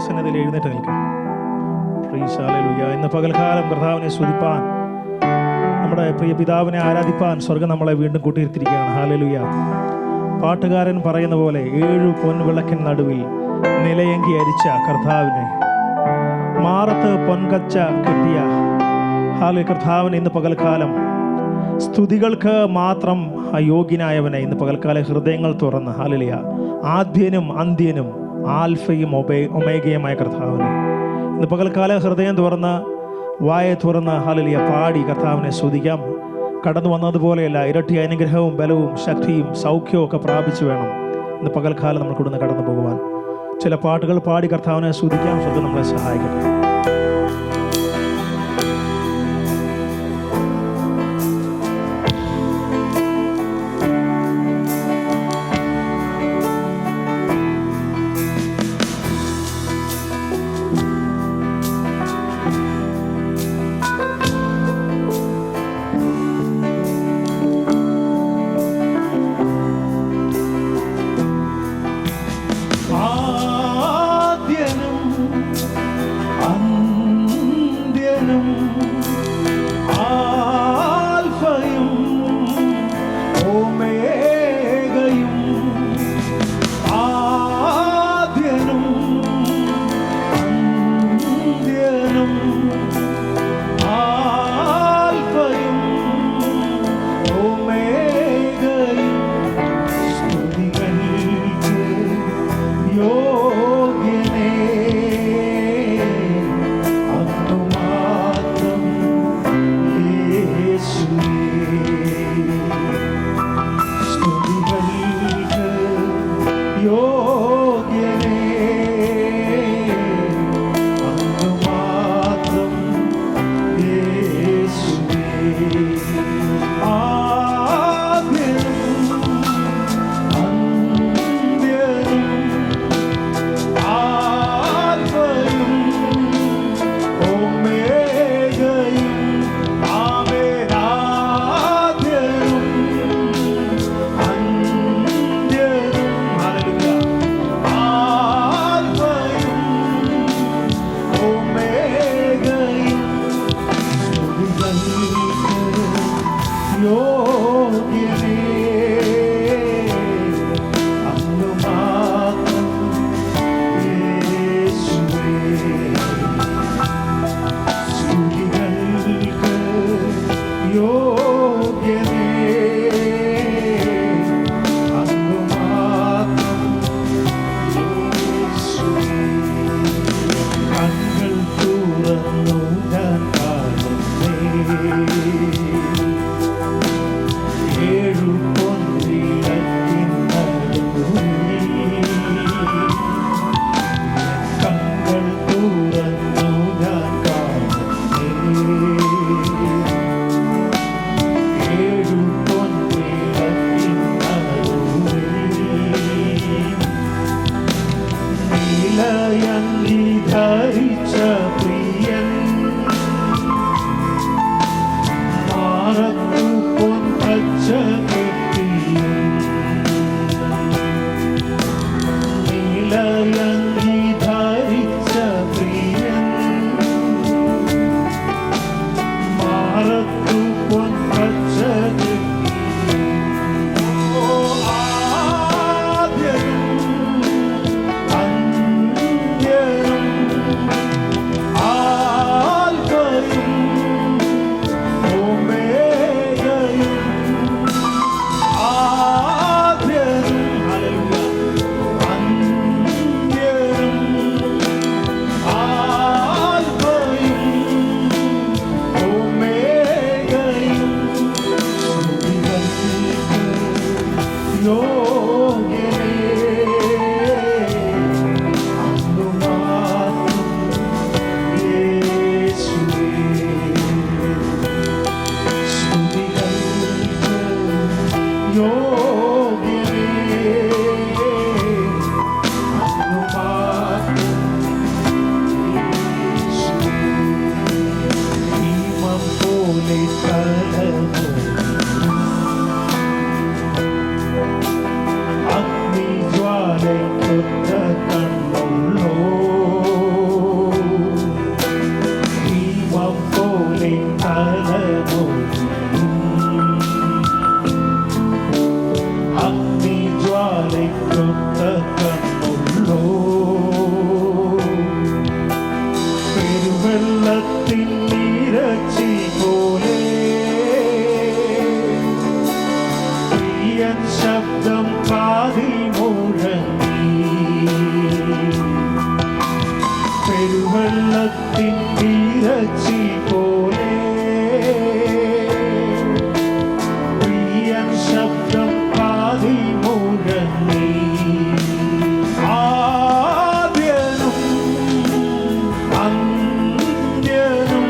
ദൈവസന്നിധിയിൽ എഴുന്നേറ്റ് നിൽക്കാം. ഹല്ലേലൂയ. ഇന്ന് പകൽക്കാലം കർത്താവിനെ സ്തുതിപ്പാൻ, നമ്മുടെ പ്രിയ പിതാവിനെ ആരാധിപ്പാൻ സ്വർഗം നമ്മളെ വീണ്ടും കൂട്ടിയിരുത്തിയിരിക്കുകയാണ്. ഹല്ലേലൂയ. പാട്ടുകാരൻ പറയുന്ന പോലെ 7 പൊൻവിളക്കിൻ നടുവിൽ നിലയങ്കി അരിച്ച കർത്താവിനെ, മാറത്ത് പൊൻകച്ച കെട്ടിയ കർത്താവിനെ ഇന്ന് പകൽക്കാലം സ്തുതികൾക്ക് മാത്രം യോഗ്യനായവനെ ഇന്ന് പകൽക്കാലം ഹൃദയങ്ങൾ തുറന്ന്, ഹല്ലേലൂയ, ആദ്യനും അന്ത്യനും ആൽഫയും ഒമേഗയുമായ കർത്താവിനെ ഇന്ന് പകൽക്കാലം ഹൃദയം തുറന്ന്, വായ തുറന്ന്, ഹല്ലേലൂയ, പാടി കർത്താവിനെ സ്തുതിക്കാം. കടന്നു വന്നതുപോലെയല്ല, ഇരട്ടി അനുഗ്രഹവും ബലവും ശക്തിയും സൗഖ്യവും ഒക്കെ പ്രാപിച്ചു വേണം ഇന്ന് പകൽക്കാലം നമ്മൾ കൊടുന്ന് കടന്നു പോകുവാൻ. ചില പാട്ടുകൾ പാടി കർത്താവിനെ സ്തുതിക്കാം. സ്വർഗ്ഗം നമ്മളെ സഹായിക്കട്ടെ. സിംഹത്തിൻ ഇറച്ചി പോലെ പ്രിയൻ ശബ്ദം കാതിൽ മുഴങ്ങി. ആദ്യനും അന്ത്യനും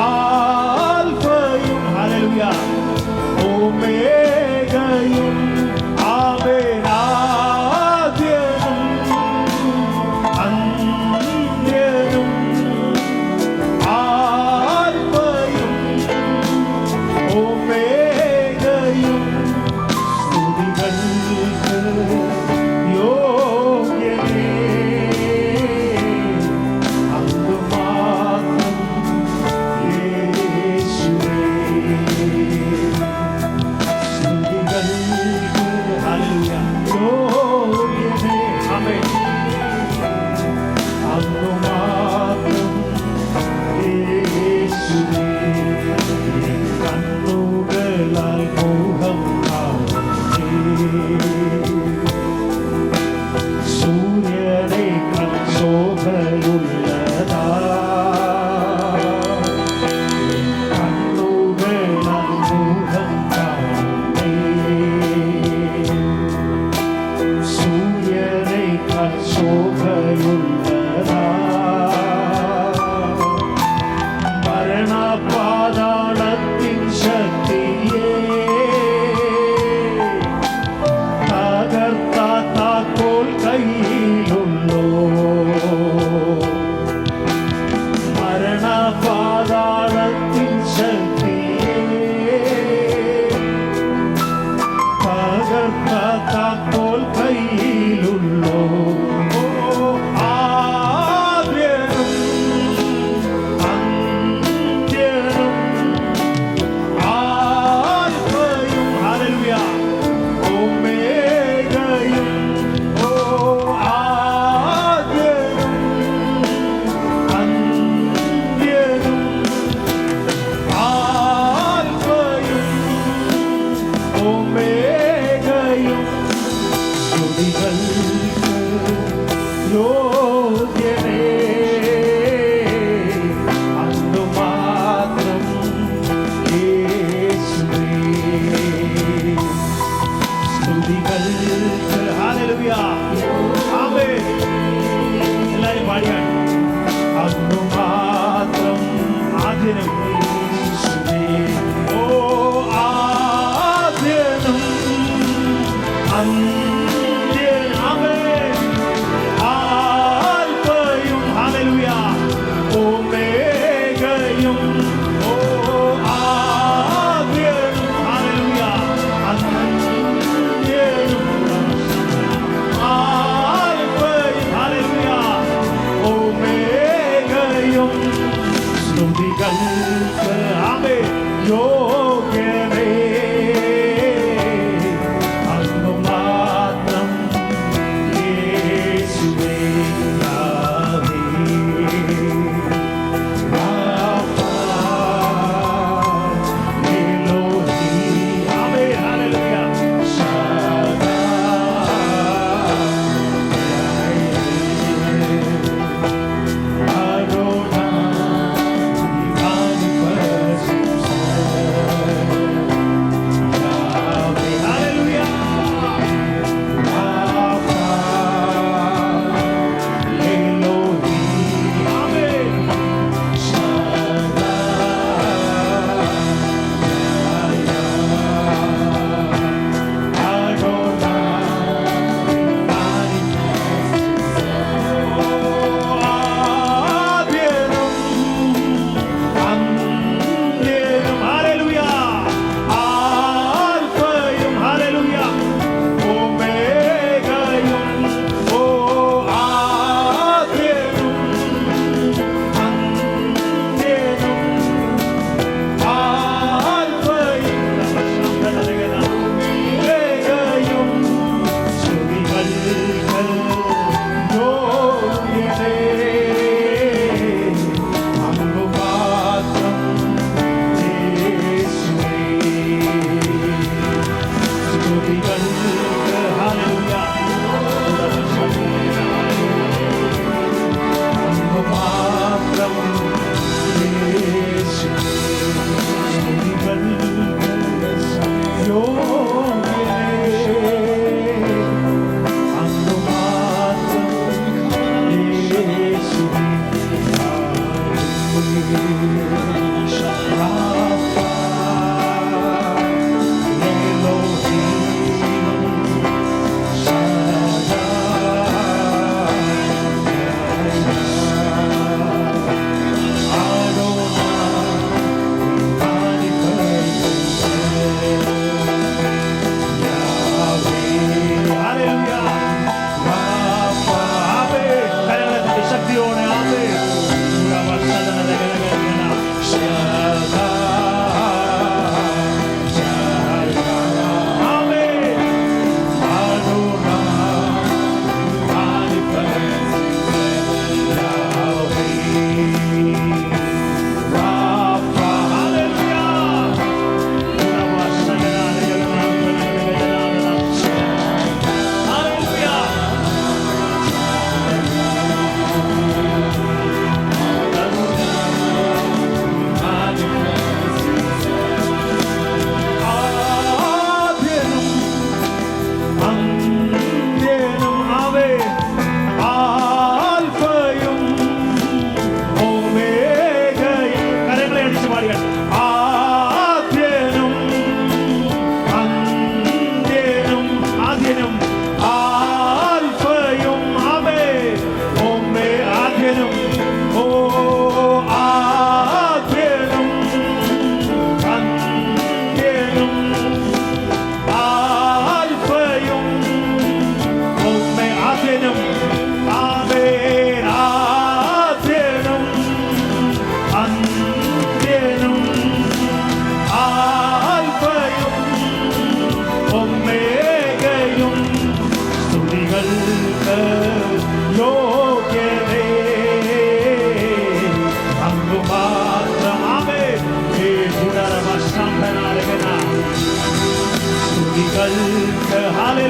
ആൽഫയും ഹല്ലേലൂയ ഓമേഗയും ആമേൻ. ആദ്യനും അന്ത്യനും ആൽഫയും ഓമേഗയും സ്തുതികൾക്ക് യോഗ്യനേ അങ്ങ് മാത്രം യേശുവേ. സ്തുതികൾക്ക് ഹല്ലേലൂയ യോഗ്യനേ ആമേൻ അങ്ങ് മാത്രം യേശുവേ. കണ്ണുകളാൽ മോഹം കാണുന്നേ സൂര്യനേക്കാൾ ശോഭയുള്ളതാ കണ്ണുകളാൽ മോഹം കാണുന്നേ സൂര്യനേക്കാൾ ശോഭയുള്ളതാ മരണപാതാളത്തിൻ ശക്തിയെ തകർത്ത താക്കോൽ കയ്യിലുള്ളോ മരണപാതാളത്തിൻ ശക്തിയെ തകർത്ത താക്കോൽ കയ്യിലുള്ളോ. ആദ്യനും അന്ത്യനും ആൽഫയും ഹല്ലേലൂയ ഓമേഗയും ആദ്യനും അന്ത്യനും ആൽഫയും ഓമേഗയും സ്തുതികൾക്ക് യോഗ്യനേ അങ്ങ് മാത്രം യേശുവേ. സ്തുതികൾക്ക് ഹല്ലേലൂയ ആമേൻ. എല്ലാവരും പാടിയാണ് അങ്ങ് മാത്രം ആദ്യനും യേശുവേ. ഓ ആദ്യനും അന്ത്യനും ആമേൻ ആൽഫയും ഹല്ലേലൂയ ഓമേഗയും ഓ ആദ്യനും ഹല്ലേലൂയ അന്ത്യനും ആൽഫയും ഹല്ലേലൂയ ഓമേഗയും സ്തുതികൾക്ക് ആമേൻ യോഗ്യനേ അങ്ങ് മാത്രം യേശുവേ. യാഹവേ Rafa എലോഹി amen hallelujah ശദ്ദായ് അദോനായി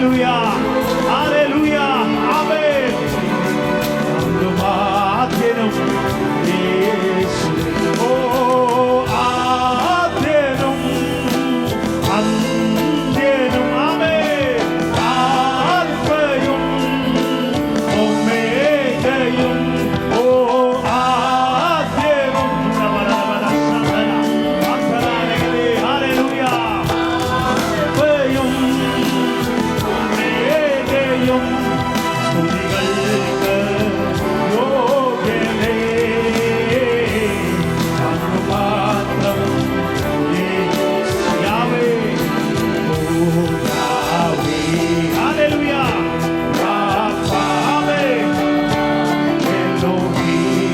hallelujah, hallelujah, ആമേൻ. ആദ്യനും യേശു, ഓ ആദ്യനും അന്ത്യനും, ആമേൻ. ആൽഫയും ഒമേഗയും, ഓ ആദ്യനും ഹല്ലേലൂയ, ആൽഫയും ഒമേഗയും സ്തുതികൾക്ക് യോഗ്യനേ, അങ്ങ് മാത്രം യാവേ, ഓ യാവേ, ഹല്ലേലൂയ, റാഫ, ആമേൻ. എലോഹീം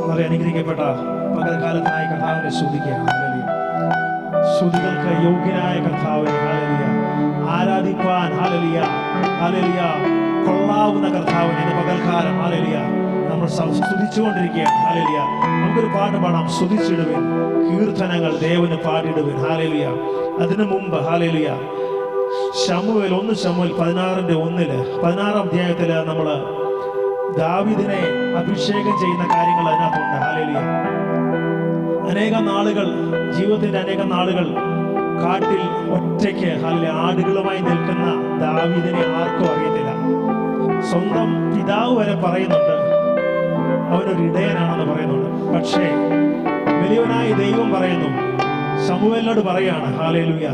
വളരെ അനുഗ്രഹിക്കപ്പെട്ട പകൽക്കാലത്തായി കർത്താവിനെ സ്തുതിക്കുക. സ്തുതികൾക്ക് യോഗ്യനായ കർത്താവിനെ ആരാധിപ്പാൻ കൊള്ളാവുന്ന കർത്താവിനെ ഇന്ന് പകൽക്കാലം നമ്മൾ സ്തുതിച്ചുകൊണ്ടിരിക്കുകയാണ്. നമുക്കൊരു പാട്ട് പാടാം. സ്തുതിച്ചിടുവിൻ, കീർത്തനങ്ങൾ ദേവന് പാടിടുവിൻ. അതിനു മുമ്പ് ശമൂവേൽ 1 ശമൂവേൽ 16:1 അധ്യായത്തിൽ നമ്മൾ ദാവീദിനെ അഭിഷേകം ചെയ്യുന്ന കാര്യങ്ങൾ അതിനകത്തുണ്ട്. അനേകം നാളുകൾ, ജീവിതത്തിന്റെ അനേകം നാളുകൾ കാട്ടിൽ ഒറ്റയ്ക്ക് ആടുകളുമായി നിൽക്കുന്ന ദാവീദിനെ ആർക്കും അറിയത്തില്ല. സ്വന്തം പിതാവ് വരെ പറയുന്നുണ്ട് അവനൊരു ഇടയനാണെന്ന് പറയുന്നുണ്ട്. പക്ഷേ വലിയവനായ ദൈവം പറയുന്നു, ശമൂവേലിനോട് പറയാണ്, ഹല്ലേലൂയ,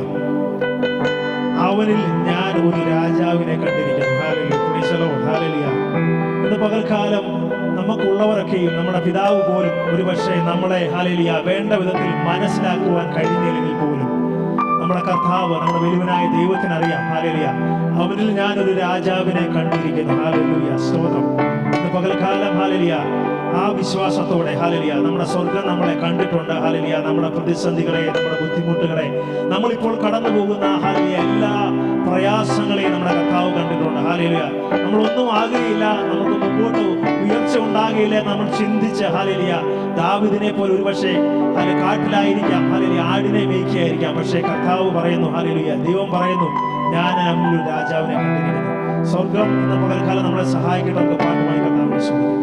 അവനിൽ ഞാൻ ഒരു രാജാവിനെ കണ്ടിരിക്കുന്നു. Hallelujah, praise the Lord, hallelujah. ഇന്ന് പകൽക്കാലം നമുക്കുള്ളവരൊക്കെയും നമ്മുടെ പിതാവ് പോലും ഒരുപക്ഷെ നമ്മളെ ഹല്ലേലൂയ വേണ്ട വിധത്തിൽ മനസ്സിലാക്കുവാൻ കഴിഞ്ഞില്ലെങ്കിൽ പോലും നമ്മുടെ കർത്താവ്, നമ്മുടെ വലുവനായ ദൈവത്തിനറിയാം. ഹല്ലേലൂയ, അവനിൽ ഞാനൊരു രാജാവിനെ കണ്ടിരിക്കുന്നു. ഹല്ലേലൂയ, സ്തോത്രം. ഇന്ന് പകൽക്കാലം ഹല്ലേലൂയ ആ വിശ്വാസത്തോടെ ഹല്ലേലൂയ നമ്മുടെ സ്വർഗം നമ്മളെ കണ്ടിട്ടുണ്ട്. ഹല്ലേലൂയ, നമ്മുടെ പ്രതിസന്ധികളെ, നമ്മുടെ ബുദ്ധിമുട്ടുകളെ, നമ്മളിപ്പോൾ കടന്നു പോകുന്ന ഹല്ലേലൂയ എല്ലാ പ്രയാസങ്ങളെയും നമ്മുടെ കർത്താവ് കണ്ടിട്ടുണ്ട്. ഹല്ലേലൂയ, നമ്മളൊന്നും ആകുകയില്ല, നമുക്ക് മുമ്പോട്ട് ഉയർച്ച ഉണ്ടാകുകയില്ല നമ്മൾ ചിന്തിച്ച് ഹല്ലേലൂയ ദാവീദിനെ പോലെ ഒരുപക്ഷെ കാട്ടിലായിരിക്കാം, ഹല്ലേലൂയ ആടിനെ മേയ്ക്കുകയായിരിക്കാം. പക്ഷേ കർത്താവ് പറയുന്നു, ഹല്ലേലൂയ ദൈവം പറയുന്നു, ഞാൻ അവനിൽ ഒരു രാജാവിനെ കണ്ടിരിക്കുന്നു. സ്വർഗം ഇന്ന് പകൽക്കാലം നമ്മളെ സഹായിക്കട്ടെ. നമുക്ക് പാട്ടുമായി കർത്താവിനെ സ്തുതിക്കാം.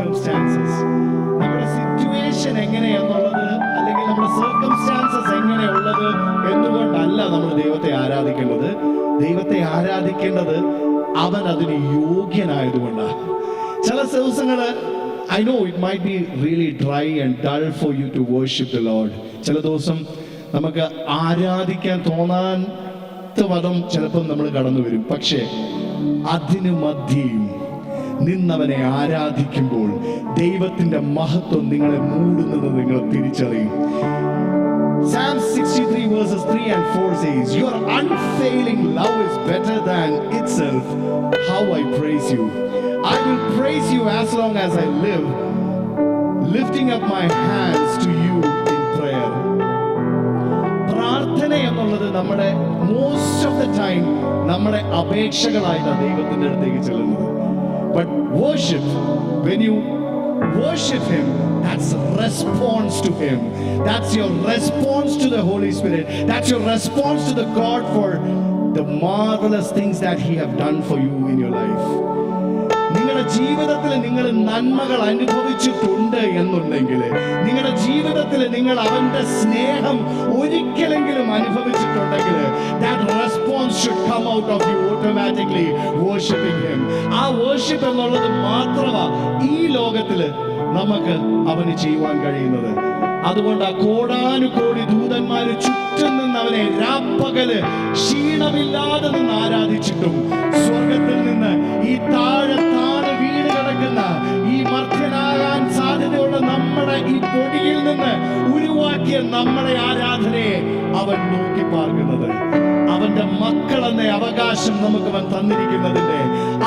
സർക്കംസ്റ്റാൻസസ്. നമ്മുടെ സിറ്റുവേഷൻ എങ്ങനെയെന്നുള്ളത്, അല്ലെങ്കിൽ നമ്മുടെ സർക്കംസ്റ്റാൻസസ് എങ്ങനെയുള്ളത് എന്നുകൊണ്ടല്ല നമ്മൾ ദൈവത്തെ ആരാധിക്കേണ്ടത്. ദൈവത്തെ ആരാധിക്കേണ്ടത് അവൻ അതിന് യോഗ്യനായതുകൊണ്ടാണ്. ചില ദിവസങ്ങള് I know it might be really dry and dull for you to worship the Lord. ചില ദിവസം നമുക്ക് ആരാധിക്കാൻ തോന്നാത്ത വധം ചിലപ്പോൾ നമ്മൾ കടന്നു വരും. പക്ഷേ അതിനു മധ്യയും നിന്നവനെ ആരാധിക്കുമ്പോൾ ദൈവത്തിന്റെ മഹത്വം നിങ്ങളെ മൂടുന്നത് നിങ്ങൾ തിരിച്ചറിയും. Psalm 63 verses 3 and 4 says, "Your unfailing love is better than itself. How I praise you. I will praise you as long as I live, lifting up my hands to you in prayer." പ്രാർത്ഥന എന്നുള്ളത് നമ്മുടെ most of the time നമ്മുടെ അപേക്ഷകളായിട്ടാണ് ദൈവത്തിന്റെ അടുത്തേക്ക് ചെല്ലുന്നത്. But worship, when you worship him, that's a response to him. That's your response to the Holy Spirit. That's your response to the God for the marvelous things that he have done for you in your life. നിങ്ങളുടെ ജീവിതത്തിൽ നിങ്ങൾ നന്മകൾ അനുഭവിച്ചിട്ടുണ്ട് എന്നുണ്ടെങ്കിൽ, നിങ്ങളുടെ ജീവിതത്തിൽ നിങ്ങൾ അവന്റെ സ്നേഹം ഒരിക്കലെങ്കിലും അനുഭവിച്ചിട്ടുണ്ടെങ്കിൽ, that response should come out of you automatically worshiping him. ആ worship എന്നുള്ളത് മാത്രമാണ് ഈ ലോകത്തില് നമുക്ക് അവന് ചെയ്യുവാൻ കഴിയുന്നത്. അതുകൊണ്ട് ആ കോടാനുകോടി ദൂതന്മാര് ചുറ്റും നിന്ന് അവനെ രാപ്പകല് ക്ഷീണമില്ലാതെ നിന്ന് ആരാധിച്ചിട്ടും, സ്വർഗത്തിൽ നിന്ന് ഈ താഴെ വീണ് കിടക്കുന്ന ഈ മർത്യനാകാൻ സാധ്യതയുള്ള നമ്മുടെ ഈ പൊടിയിൽ നിന്ന് ഉരുവാക്കിയ നമ്മുടെ ആരാധനയെ അവൻ നോക്കി പാർക്കുന്നത്, അവന്റെ മക്കളെന്ന അവകാശം നമുക്ക് അവൻ തന്നിരിക്കുന്നതിന്റെ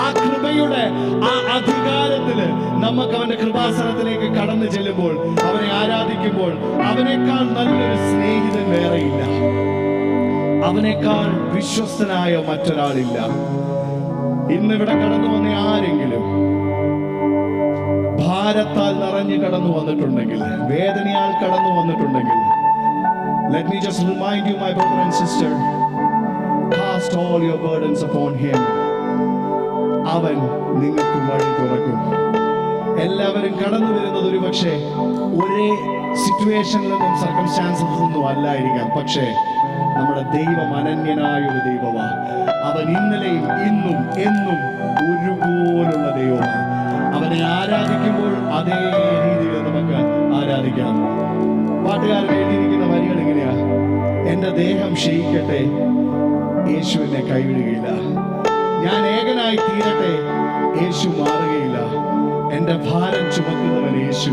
ആ കൃപയുടെ ആ അധികാരത്തില് നമുക്ക് അവന്റെ കൃപാസനത്തിലേക്ക് കടന്നു ചെല്ലുമ്പോൾ, അവനെ ആരാധിക്കുമ്പോൾ, അവനേക്കാൾ നല്ലൊരു സ്നേഹിതൻ വേറെയില്ല, അവനേക്കാൾ വിശ്വസ്തനായ മറ്റൊരാളില്ല. ഇന്നിവിടെ കടന്നു വന്ന ആരെങ്കിലും ഭാരത്താൽ നിറഞ്ഞു കടന്നു വന്നിട്ടുണ്ടെങ്കിൽ, വേദനയാൽ കടന്നു വന്നിട്ടുണ്ടെങ്കിൽ, let me just remind you, my brother and sister, cast all your burdens upon him. അവൻ നിങ്ങൾക്ക് വഴി തുറക്കും. എല്ലാവരും കടന്നു വരുന്നത് ഒരു പക്ഷേ ഒരേ സിറ്റുവേഷനിൽ നിന്നും സർക്കംസ്റ്റാൻസിൽ നിന്നും അല്ലായിരിക്കാം. പക്ഷേ നമ്മുടെ ദൈവം അനന്യനായ ഒരു ദൈവമാണ്. അവൻ ഇന്നലെയും ഇന്നും എന്നും ഒരുപോലുള്ള ദൈവമാണ്. അവനെ ആരാധിക്കുമ്പോൾ അതേ രീതിയിൽ നമുക്ക് ആരാധിക്കാം. പാട്ടുകാരൻ എഴുതിയിരിക്കുന്ന വരികൾ എങ്ങനെയാ? എന്റെ ദേഹം ക്ഷയിക്കട്ടെ, യേശു എന്നെ കൈവിടുകയില്ല. ഞാൻ ഏകനായി തീരട്ടെ, യേശു മാറുകയില്ല. എന്റെ ഭാരം ചുമക്കുന്നവൻ യേശു,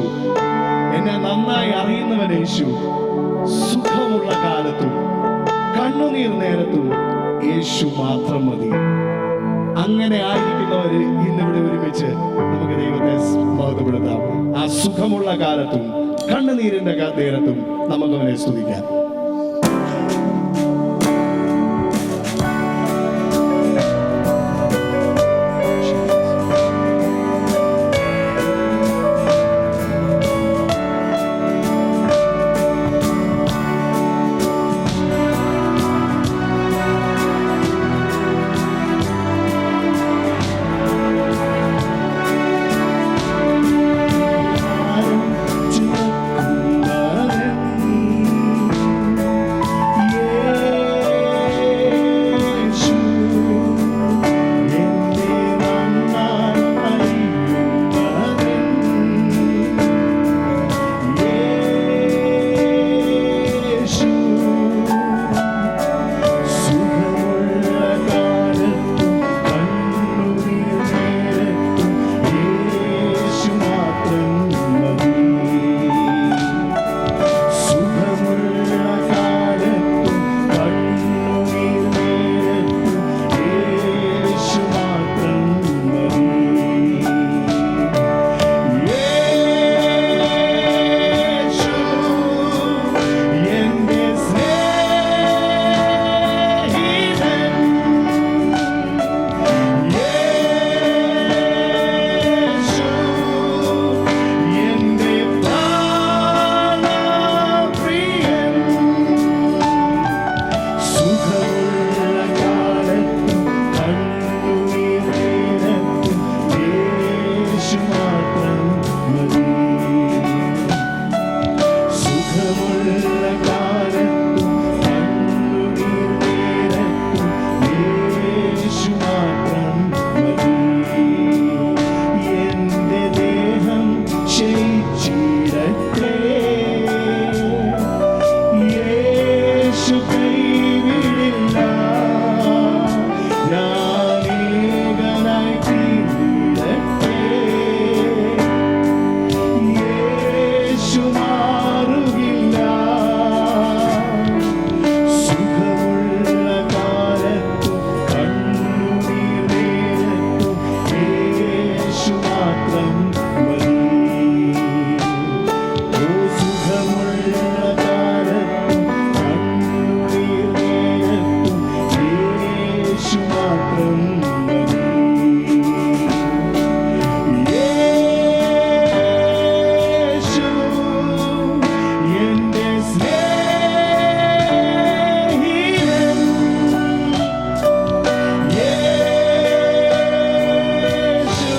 എന്നെ നന്നായി അറിയുന്നവൻ യേശു. സുഖമുള്ള കാലത്തും കണ്ണുനീർ നേരത്തും യേശു മാത്രം മതി. അങ്ങനെ ആയിരിക്കുന്നവര് ഇന്നിവിടെ ഒരുമിച്ച് നമുക്ക് ദൈവത്തെ മഹത്വപ്പെടുത്താം. ആ സുഖമുള്ള കാലത്തും കണ്ണുനീരിന്റെ നേരത്തും നമുക്ക് അവനെ സ്തുതിക്കാം. മാത്രം മതി. ഓ സുഖമുള്ള കാലത്തും കണ്ണുനീർ നേരത്തും യേശു മാത്രം മതി. യേശു എന്റെ സ്നേഹിതൻ. യേശു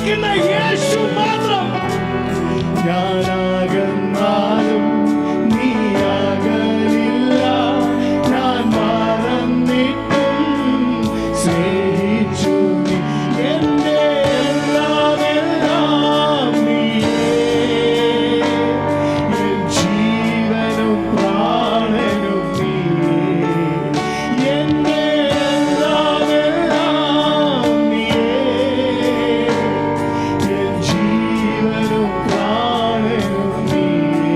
വിളിക്കുന്ന യേശു മാത്രം. ഞാനാകന്നാലും നീ അകലില്ല, ഞാൻ മറന്നിട്ടും സ്നേഹിച്ചു നീ. എന്റെ എല്ലാം എല്ലാം നീയേ, എൻ ജീവനും പ്രാണനും നീയേ. എന്റെ എല്ലാം എല്ലാം നീയേ, എൻ ജീവനും പ്രാണനും നീയേ.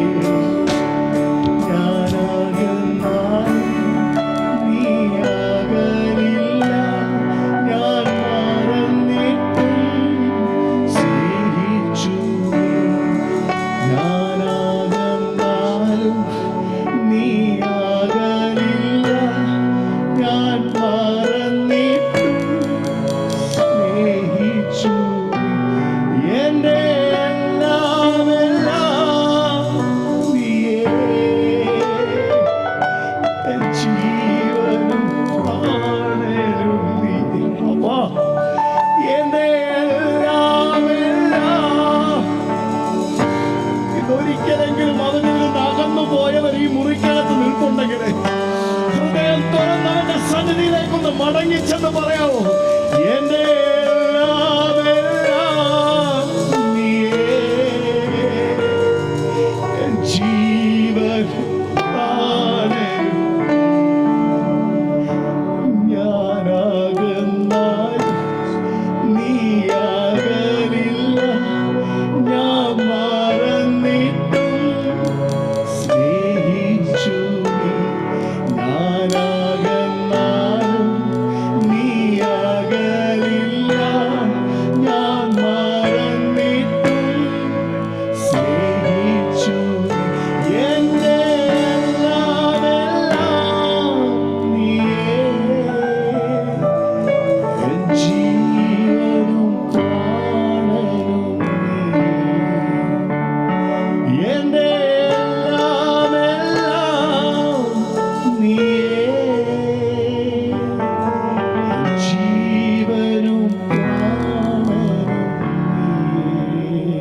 ഞാനാകന്നാലും നീ അകലില്ല, ഞാൻ മറന്നിട്ടും സ്നേഹിച്ചു നീ. ഞാനാകന്നാലും നീ അകലില്ല, ഞാൻ മറന്നിട്ടും സ്നേഹിച്ചു നീ. എന്റെ എല്ലാം എല്ലാം നീയേ, എൻ ജീവനും പ്രാണനും നീ. അപ്പാ, എന്റെ എല്ലാം എല്ലാം. ഇതൊരിക്കലെങ്കിലും അവനിൽ നിന്ന് അകന്നു പോയവർ ഈ മുറിക്കകത്ത് നിൽപ്പുണ്ടെങ്കിൽ ഹൃദയം തുറന്നവന്റെ സന്നിധിയിലേക്കൊന്ന് മടങ്ങിച്ചെന്ന് പറയാവോ? എന്റെ എല്ലാം എല്ലാം നീയേ, എൻ ജീവൻ പ്രാണനും. ഞാനാകന്നാലും നീ അകലില്ല, ഞാൻ മറന്നിട്ടും സ്നേഹിച്ചു നീ. ഞാനാകന്നാലും നീ അകലില്ല, ഞാൻ മറന്നിട്ടും സ്നേഹിച്ചു നീ. എന്റെ എല്ലാം എല്ലാം നീയേ, എൻ ജീവനും പ്രാണനും നീയേ. എന്റെ എല്ലാം എല്ലാം നീയേ, എൻ ജീവനും പ്രാണനും നീയേ.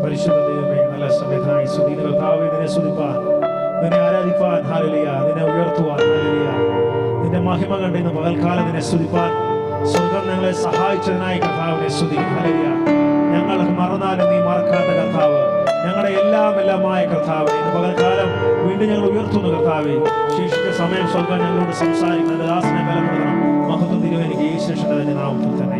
പരിശുദ്ധ ദൈവമേ, നല്ല സമയത്തായി സ്തുതി. കർത്താവേ, നിന്നെ സ്തുതിപ്പാൻ, നിന്നെ ആരാധിപ്പാൻ, ഹല്ലേലൂയ, നിന്നെ ഉയർത്തുവാൻ, ഹല്ലേലൂയ, നിന്റെ മഹിമ കണ്ട് ഇന്ന് പകൽക്കാലം നിന്നെ സ്തുതിപ്പാൻ സ്വർഗം ഞങ്ങളെ സഹായിച്ചതിനായി കർത്താവിനെ സ്തുതി. ഹല്ലേലൂയ. ഞങ്ങൾ മറന്നാലും നീ മറക്കാത്ത കർത്താവ്, ഞങ്ങളുടെ എല്ലാമായ കർത്താവ്, ഇന്ന് പകൽക്കാലം വീണ്ടും ഞങ്ങൾ ഉയർത്തുന്നു കർത്താവേ. ശേഷിച്ച സമയം സ്വർഗം ഞങ്ങളോട് സംസാരിക്കുന്ന ദാസനെ ബലപ്പെടുത്തണം. മഹത്വം തിരുവനിക്ക് യേശുവിന്റെ നാമത്തിൽ തന്നെ.